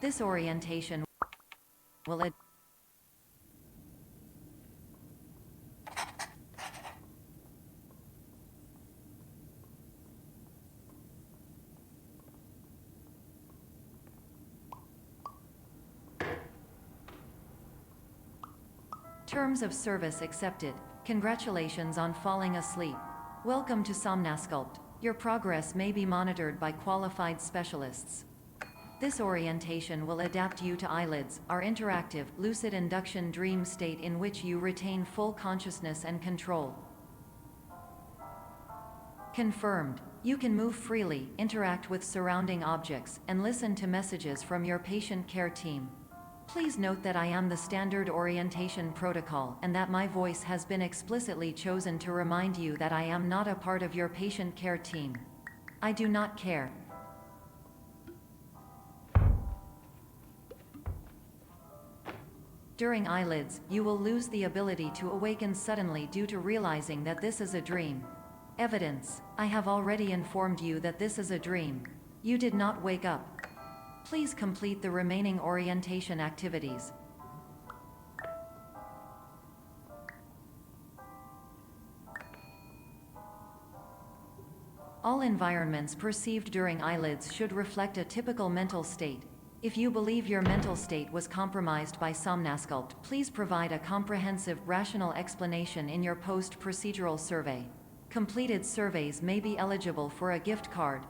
This orientation will Terms of service accepted. Congratulations on falling asleep. Welcome to Somnasculpt. Your progress may be monitored by qualified specialists. This orientation will adapt you to eyelids, our interactive, lucid induction dream state in which you retain full consciousness and control. Confirmed. You can move freely, interact with surrounding objects, and listen to messages from your patient care team. Please note that I am the standard orientation protocol and that my voice has been explicitly chosen to remind you that I am not a part of your patient care team. I do not care. During eyelids, you will lose the ability to awaken suddenly due to realizing that this is a dream. Evidence. I have already informed you that this is a dream. You did not wake up. Please complete the remaining orientation activities. All environments perceived during eyelids should reflect a typical mental state. If you believe your mental state was compromised by Somnasculpt, please provide a comprehensive, rational explanation in your post-procedural survey. Completed surveys may be eligible for a gift card.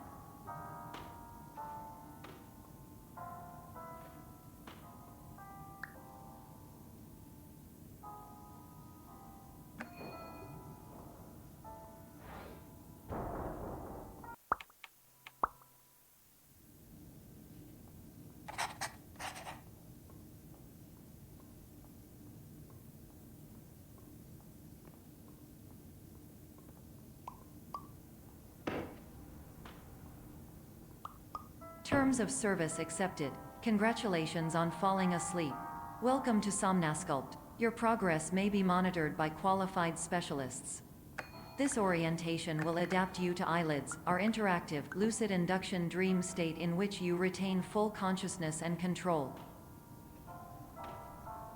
Terms of service accepted. Congratulations on falling asleep. Welcome to Somnasculpt. Your progress may be monitored by qualified specialists. This orientation will adapt you to eyelids, our interactive, lucid induction dream state in which you retain full consciousness and control.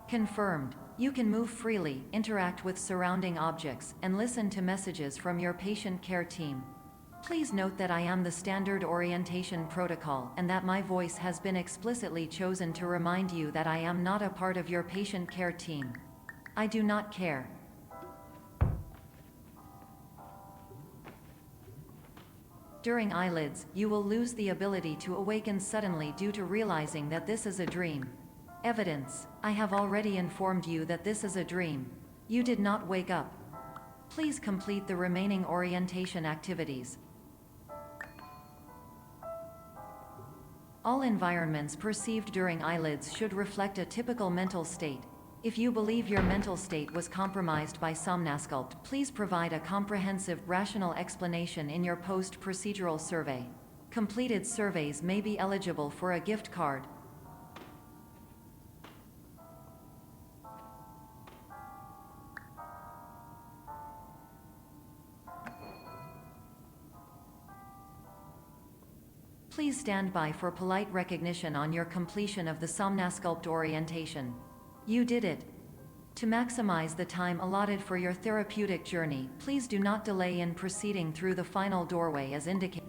Confirmed. You can move freely, interact with surrounding objects, and listen to messages from your patient care team. Please note that I am the standard orientation protocol and that my voice has been explicitly chosen to remind you that I am not a part of your patient care team. I do not care. During eyelids, you will lose the ability to awaken suddenly due to realizing that this is a dream. Evidence. I have already informed you that this is a dream. You did not wake up. Please complete the remaining orientation activities. All environments perceived during eyelids should reflect a typical mental state. If you believe your mental state was compromised by Somnasculpt, please provide a comprehensive, rational explanation in your post-procedural survey. Completed surveys may be eligible for a gift card. Please stand by for polite recognition on your completion of the Somnasculpt orientation. You did it. To maximize the time allotted for your therapeutic journey, please do not delay in proceeding through the final doorway as indicated.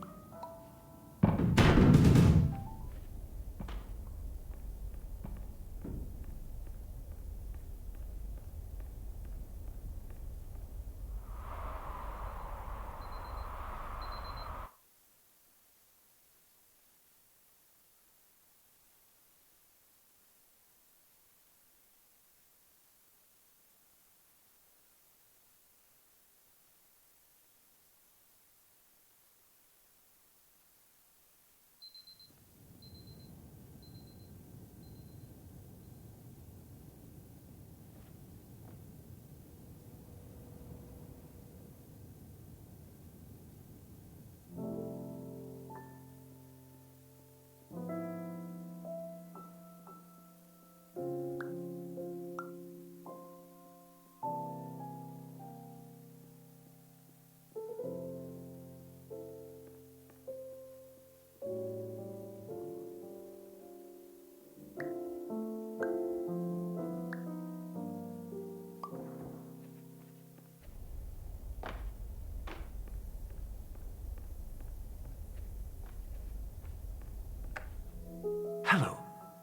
Hello,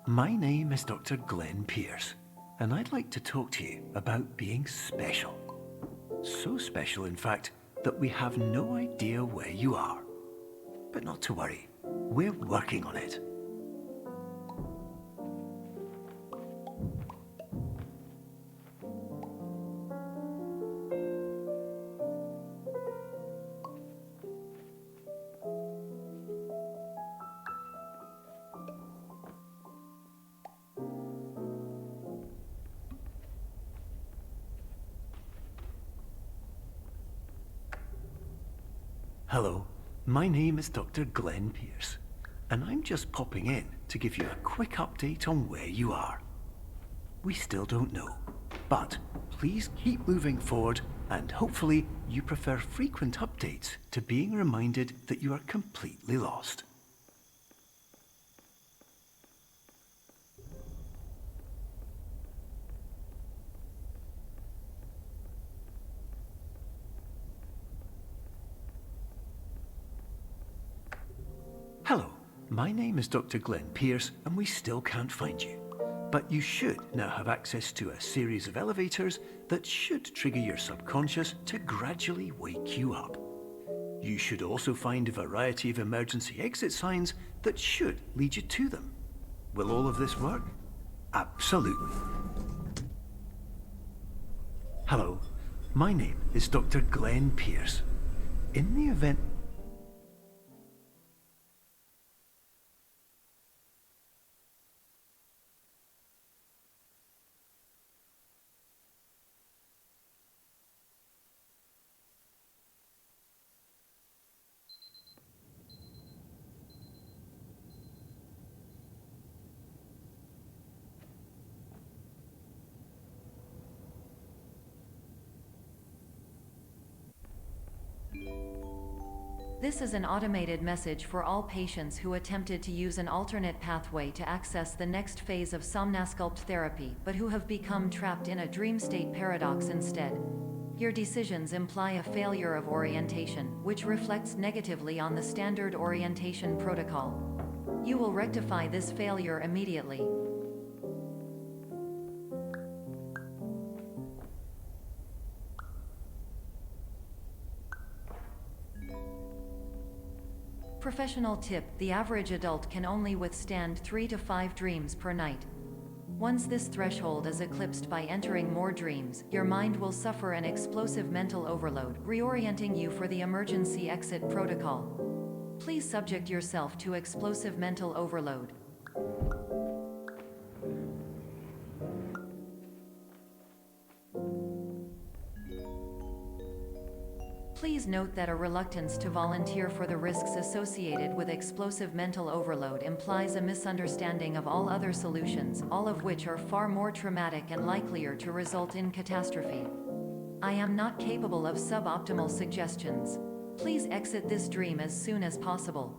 my name is Dr. Glenn Pierce, and I'd like to talk to you about being special. So special, in fact, that we have no idea where you are. But not to worry, we're working on it. Hello, my name is Dr. Glenn Pierce, and I'm just popping in to give you a quick update on where you are. We still don't know, but please keep moving forward, and hopefully you prefer frequent updates to being reminded that you are completely lost. Hello, my name is Dr. Glenn Pierce, and we still can't find you. But you should now have access to a series of elevators that should trigger your subconscious to gradually wake you up. You should also find a variety of emergency exit signs that should lead you to them. Will all of this work? Absolutely. Hello, my name is Dr. Glenn Pierce. In the event This is an automated message for all patients who attempted to use an alternate pathway to access the next phase of Somnasculpt therapy, but who have become trapped in a dream state paradox instead. Your decisions imply a failure of orientation, which reflects negatively on the standard orientation protocol. You will rectify this failure immediately. Professional tip: the average adult can only withstand 3 to 5 dreams per night. Once this threshold is eclipsed by entering more dreams, your mind will suffer an explosive mental overload, reorienting you for the emergency exit protocol. Please subject yourself to explosive mental overload. Please note that a reluctance to volunteer for the risks associated with explosive mental overload implies a misunderstanding of all other solutions, all of which are far more traumatic and likelier to result in catastrophe. I am not capable of suboptimal suggestions. Please exit this dream as soon as possible.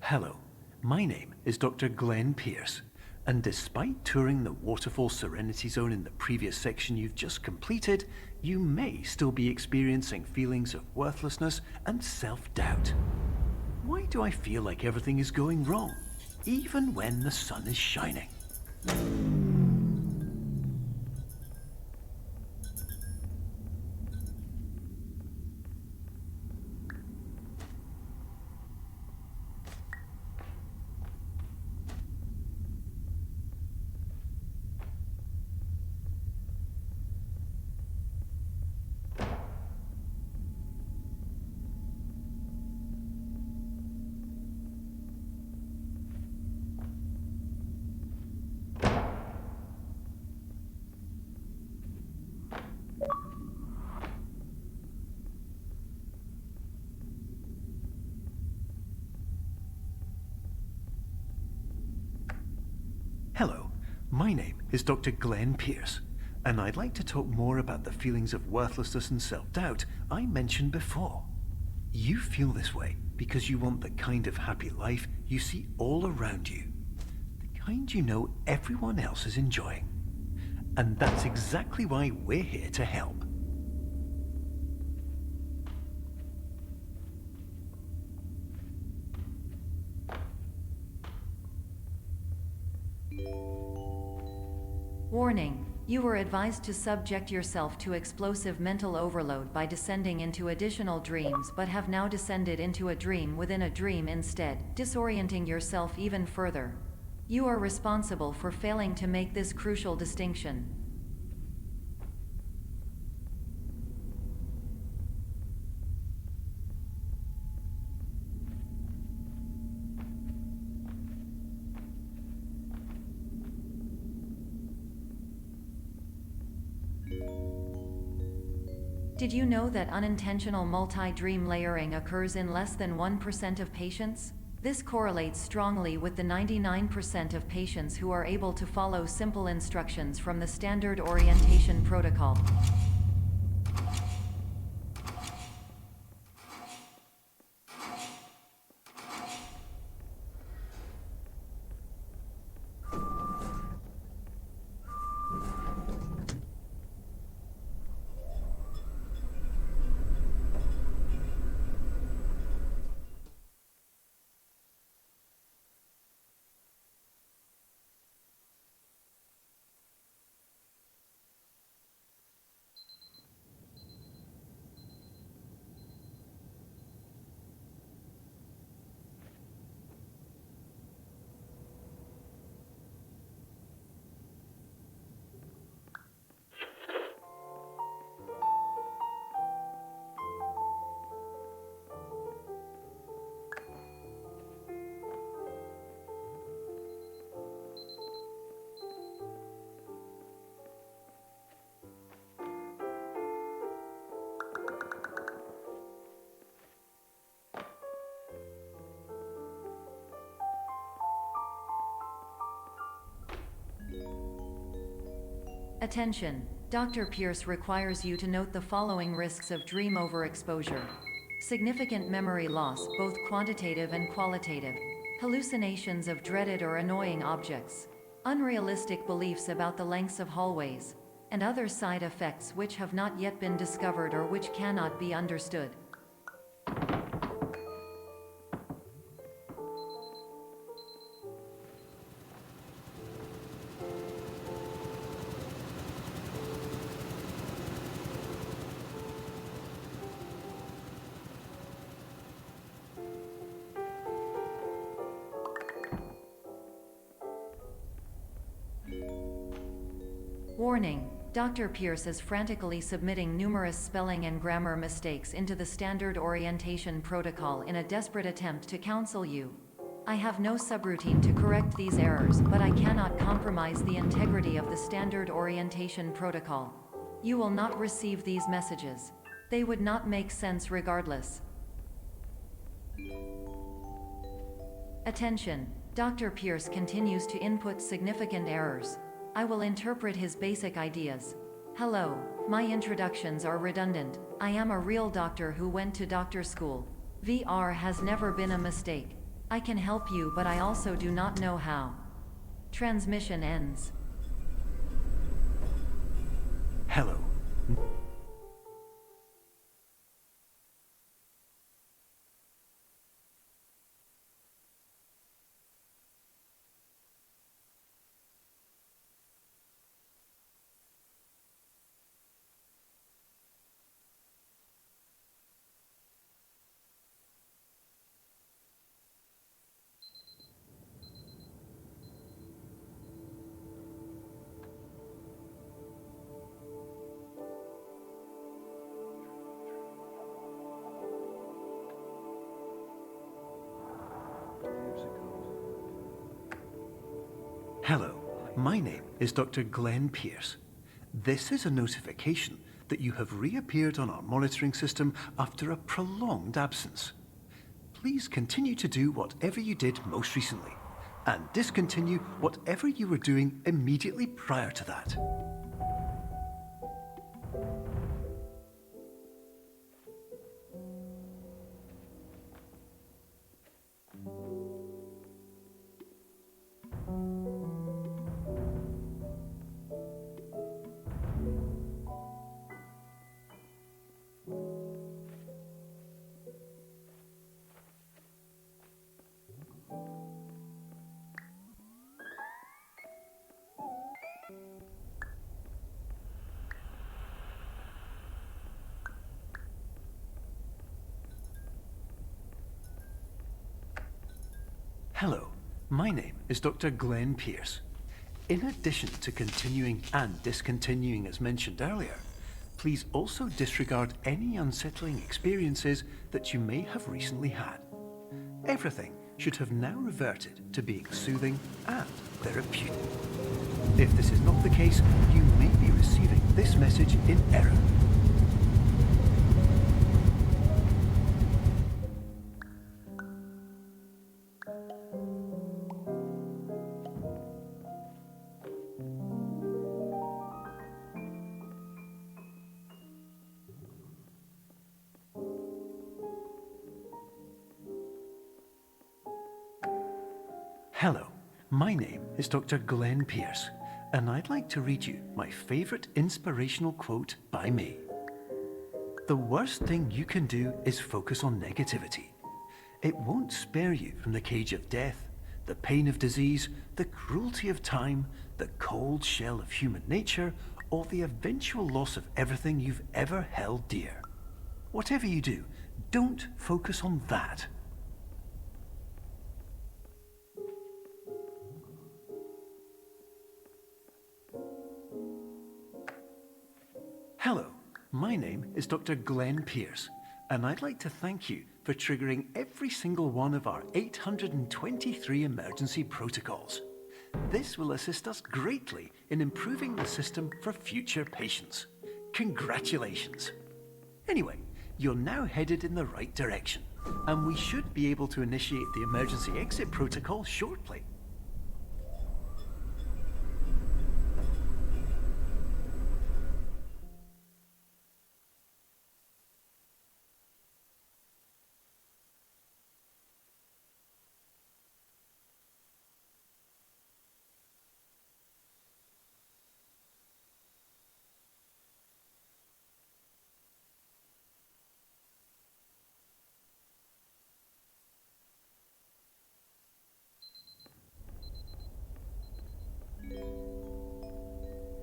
Hello, my name is Dr. Glenn Pierce, and despite touring the Waterfall Serenity Zone in the previous section you've just completed, you may still be experiencing feelings of worthlessness and self-doubt. Why do I feel like everything is going wrong, even when the sun is shining? Hello, my name is Dr. Glenn Pierce, and I'd like to talk more about the feelings of worthlessness and self-doubt I mentioned before. You feel this way because you want the kind of happy life you see all around you, the kind you know everyone else is enjoying. And that's exactly why we're here to help. Warning. You were advised to subject yourself to explosive mental overload by descending into additional dreams, but have now descended into a dream within a dream instead, disorienting yourself even further. You are responsible for failing to make this crucial distinction. Did you know that unintentional multi-dream layering occurs in less than 1% of patients? This correlates strongly with the 99% of patients who are able to follow simple instructions from the standard orientation protocol. Attention! Dr. Pierce requires you to note the following risks of dream overexposure. Significant memory loss, both quantitative and qualitative. Hallucinations of dreaded or annoying objects. Unrealistic beliefs about the lengths of hallways. And other side effects which have not yet been discovered or which cannot be understood. Warning. Dr. Pierce is frantically submitting numerous spelling and grammar mistakes into the standard orientation protocol in a desperate attempt to counsel you. I have no subroutine to correct these errors, but I cannot compromise the integrity of the standard orientation protocol. You will not receive these messages. They would not make sense regardless. Attention. Dr. Pierce continues to input significant errors. I will interpret his basic ideas. Hello, my introductions are redundant. I am a real doctor who went to doctor school. VR has never been a mistake. I can help you, but I also do not know how. Transmission ends. Hello. Hello, my name is Dr. Glenn Pierce. This is a notification that you have reappeared on our monitoring system after a prolonged absence. Please continue to do whatever you did most recently, and discontinue whatever you were doing immediately prior to that. Hello, my name is Dr. Glenn Pierce. In addition to continuing and discontinuing as mentioned earlier, please also disregard any unsettling experiences that you may have recently had. Everything should have now reverted to being soothing and therapeutic. If this is not the case, you may be receiving this message in error. Hello, my name is Dr. Glenn Pierce, and I'd like to read you my favourite inspirational quote by me. The worst thing you can do is focus on negativity. It won't spare you from the cage of death, the pain of disease, the cruelty of time, the cold shell of human nature, or the eventual loss of everything you've ever held dear. Whatever you do, don't focus on that. Hello, my name is Dr. Glenn Pierce, and I'd like to thank you for triggering every single one of our 823 emergency protocols. This will assist us greatly in improving the system for future patients. Congratulations! Anyway, you're now headed in the right direction, and we should be able to initiate the emergency exit protocol shortly.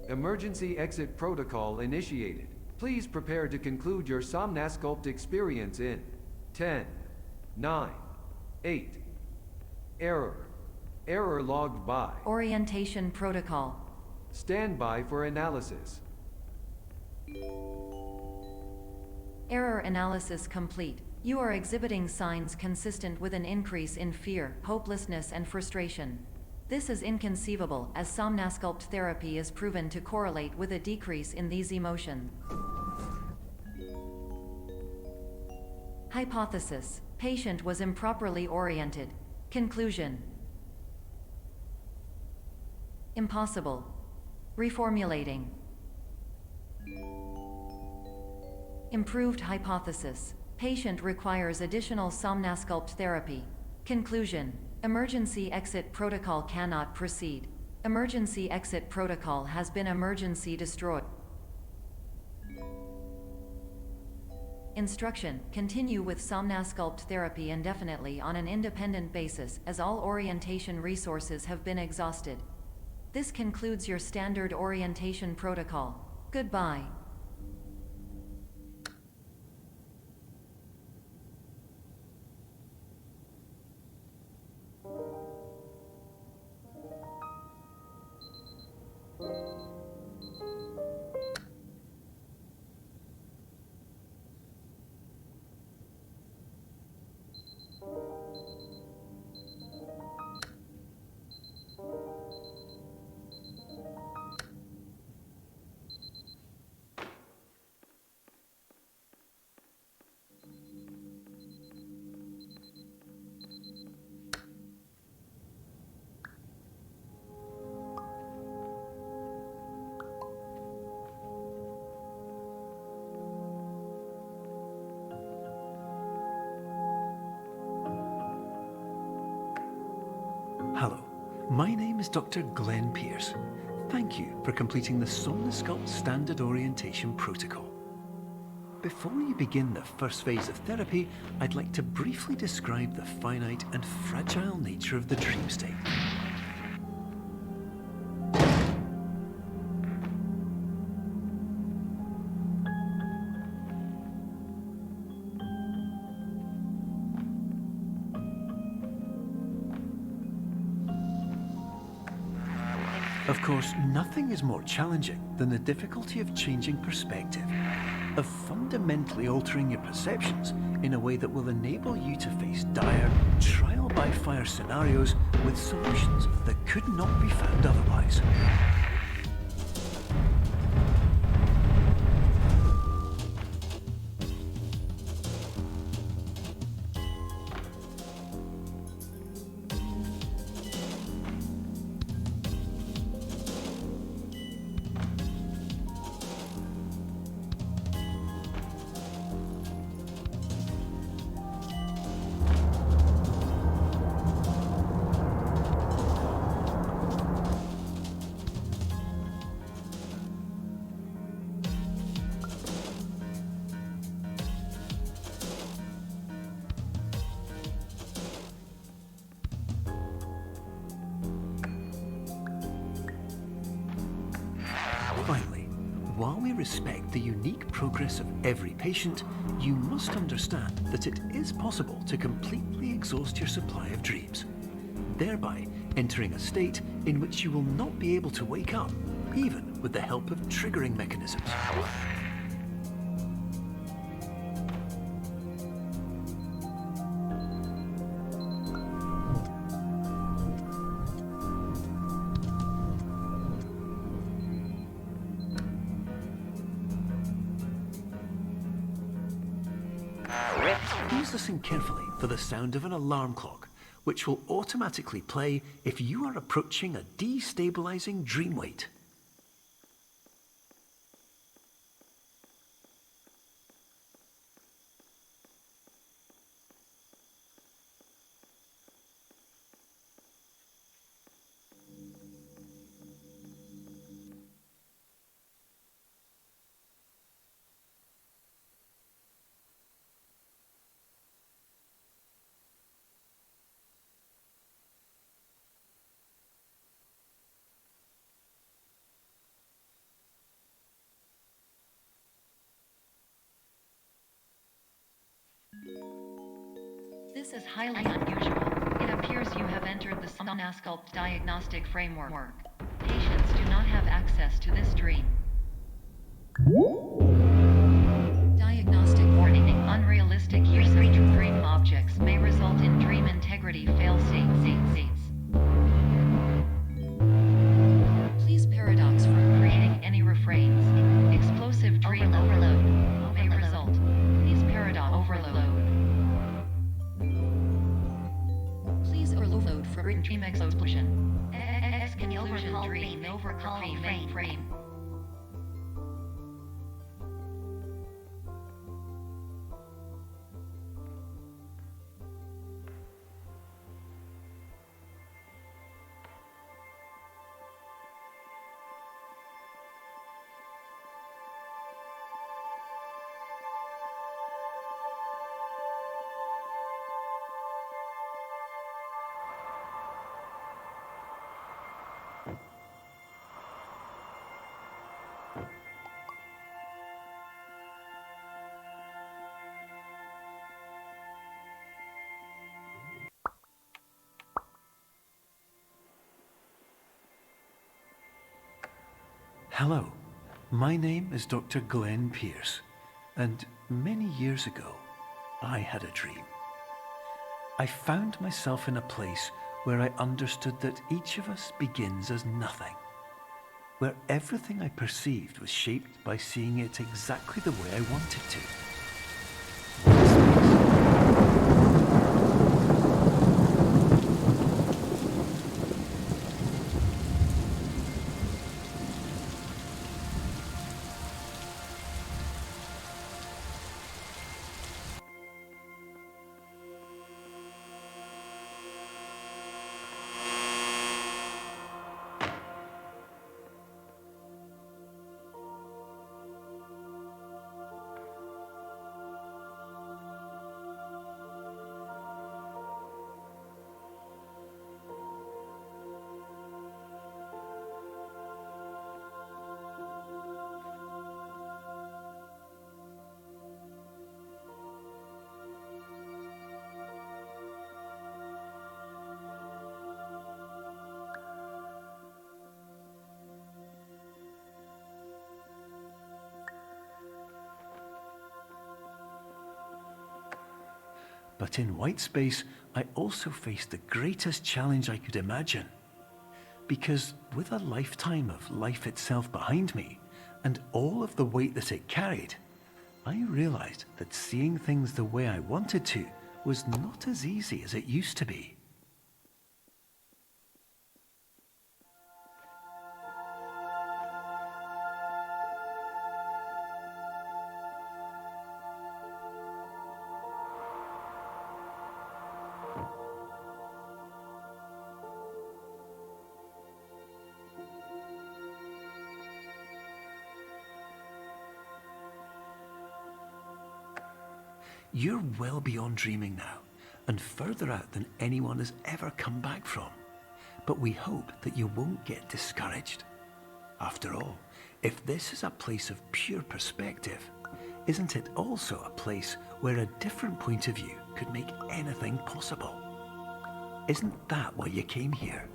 Emergency exit protocol initiated. Please prepare to conclude your Somnasculpt experience in 10, 9, 8. Error. Error logged by. Orientation protocol. Stand by for analysis. Error analysis complete. You are exhibiting signs consistent with an increase in fear, hopelessness, and frustration. This is inconceivable, as Somnasculpt therapy is proven to correlate with a decrease in these emotions. Hypothesis: patient was improperly oriented. Conclusion: impossible. Reformulating. Improved hypothesis: patient requires additional Somnasculpt therapy. Conclusion: emergency exit protocol cannot proceed. Emergency exit protocol has been emergency destroyed. Instruction: continue with Somnasculpt therapy indefinitely on an independent basis, as all orientation resources have been exhausted. This concludes your standard orientation protocol. Goodbye. my name is Dr. Glenn Pierce. Thank you for completing the Somnosculpt Standard Orientation Protocol. Before you begin the first phase of therapy, I'd like to briefly describe the finite and fragile nature of the dream state. Of course, nothing is more challenging than the difficulty of changing perspective, of fundamentally altering your perceptions in a way that will enable you to face dire, trial-by-fire scenarios with solutions that could not be found otherwise. Finally, while we respect the unique progress of every patient, you must understand that it is possible to completely exhaust your supply of dreams, thereby entering a state in which you will not be able to wake up, even with the help of triggering mechanisms. Please listen carefully for the sound of an alarm clock, which will automatically play if you are approaching a destabilizing dream weight. This is highly unusual. It appears you have entered the Somnosculpt diagnostic framework. Patients do not have access to this dream. Diagnostic warning. Unrealistic use of dream objects may result in dream integrity fail-safes. Please paradox from creating any refrains. Explosive dream overload may result. Please paradox overload. Please overload for dream explosion. Exclusion dream overcall frame. Hello, my name is Dr. Glenn Pierce, and many years ago, I had a dream. I found myself in a place where I understood that each of us begins as nothing, where everything I perceived was shaped by seeing it exactly the way I wanted to. But in white space, I also faced the greatest challenge I could imagine. Because with a lifetime of life itself behind me, and all of the weight that it carried, I realized that seeing things the way I wanted to was not as easy as it used to be. You're well beyond dreaming now, and further out than anyone has ever come back from. But we hope that you won't get discouraged. After all, if this is a place of pure perspective, isn't it also a place where a different point of view could make anything possible? Isn't that why you came here?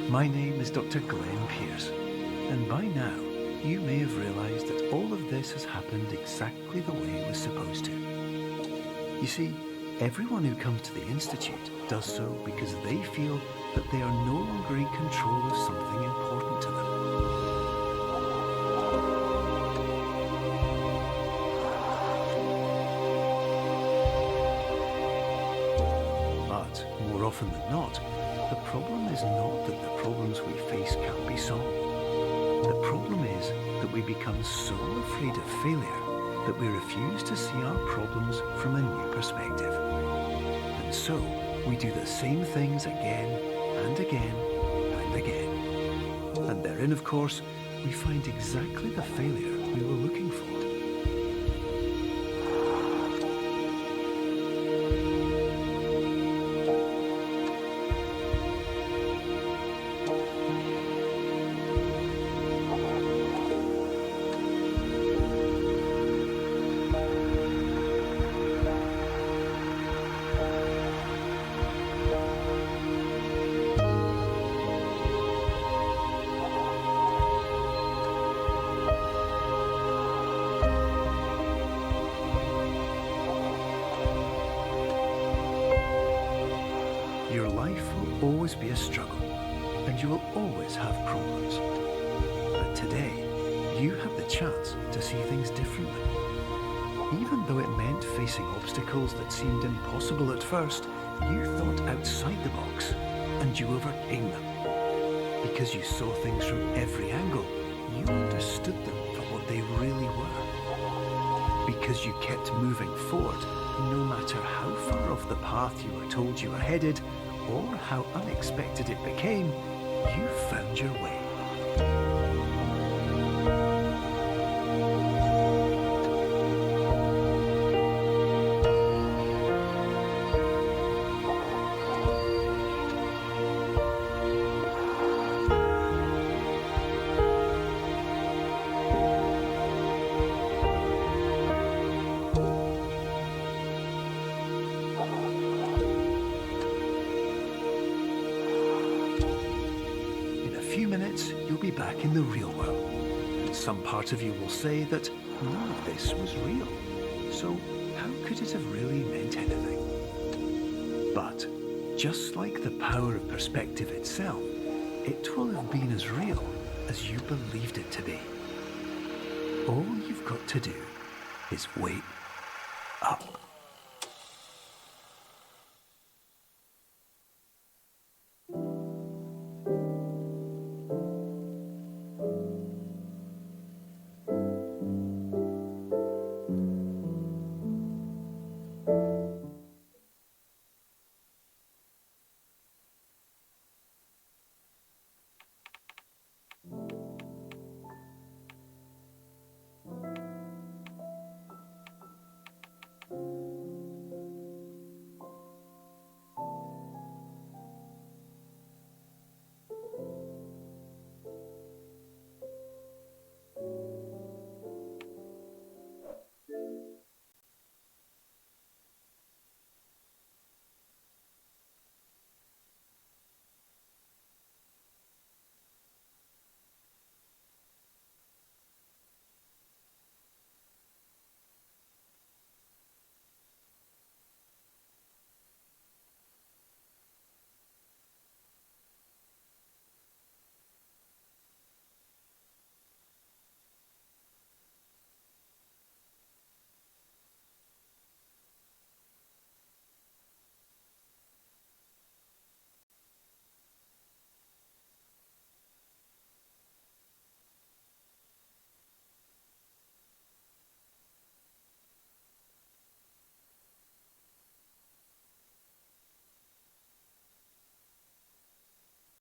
My name is Dr. Glenn Pierce, and by now you may have realized that all of this has happened exactly the way it was supposed to. You see, everyone who comes to the Institute does so because they feel that they are no longer in control of something important to them. But more often than not, the problem is not that the problems we face can't be solved. The problem is that we become so afraid of failure that we refuse to see our problems from a new perspective. And so we do the same things again and again and again. And therein, of course, we find exactly the failure we were looking for. Your life will always be a struggle, and you will always have problems. But today, you have the chance to see things differently. Even though it meant facing obstacles that seemed impossible at first, you thought outside the box, and you overcame them. Because you saw things from every angle, you understood them for what they really were. because you kept moving forward, no matter how far off the path you were told you were headed, or how unexpected it became, you found your way. In a few minutes, you'll be back in the real world. And some part of you will say that none of this was real. So how could it have really meant anything? But just like the power of perspective itself, it will have been as real as you believed it to be. All you've got to do is wait up.